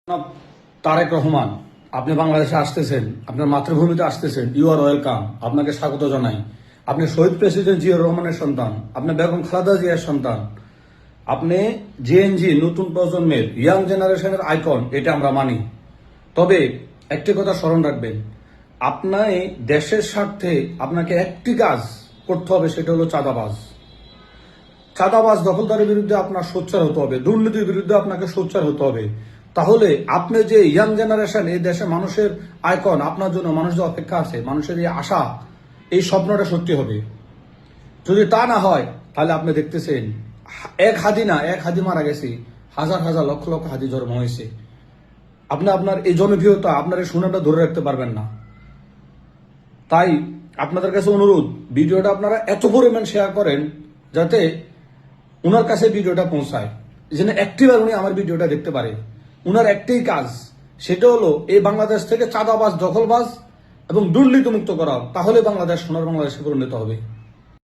জনাব তারেক রহমান, আপনি বাংলাদেশে আসতেছেন, আপনার মাতৃভূমিতে আসতেছেন, ইউ আর ওয়েলকাম। আপনাকে স্বাগত জানাই। আপনি শহীদ প্রেসিডেন্ট জিয়াউর রহমানের সন্তান, আপনি বেগম খালেদা জিয়ার সন্তান, আপনি জেএনজি নতুন প্রজন্মের ইয়াং জেনারেশনের আইকন, এটা আমরা মানি। তবে একটি কথা স্মরণ রাখবেন, আপনার দেশের স্বার্থে আপনাকে একটি কাজ করতে হবে, সেটা হলো চাঁদাবাজ। চাঁদাবাজ দখলদারের বিরুদ্ধে আপনার সোচ্চার হতে হবে, দুর্নীতির বিরুদ্ধে আপনাকে সোচ্চার হতে হবে। তাহলে আপনি যে ইয়াং জেনারেশন, এই দেশে মানুষের আইকন, আপনার জন্য মানুষ যে অপেক্ষা আছে, মানুষের এই আশা, এই স্বপ্নটা সত্যি হবে। যদি তা না হয়, তাহলে আপনি দেখতেছেন এক হাদি মারা গেছে, হাজার হাজার লক্ষ লক্ষ হাদি জন্ম হয়েছে। আপনি আপনার এই জনপ্রিয়তা, আপনার এই সুনামটা ধরে রাখতে পারবেন না। তাই আপনাদের কাছে অনুরোধ, ভিডিওটা আপনারা এত পরিমাণ শেয়ার করেন যাতে উনার কাছে ভিডিওটা পৌঁছায়, যেন একটিবার উনি আমার ভিডিওটা দেখতে পারে। উনার একটাই কাজ, সেটা হলো এই বাংলাদেশ থেকে চাঁদাবাজ, দখলবাজ এবং দুর্নীতি মুক্ত করা। তাহলে বাংলাদেশ সোনার বাংলাদেশে পরিণত হবে।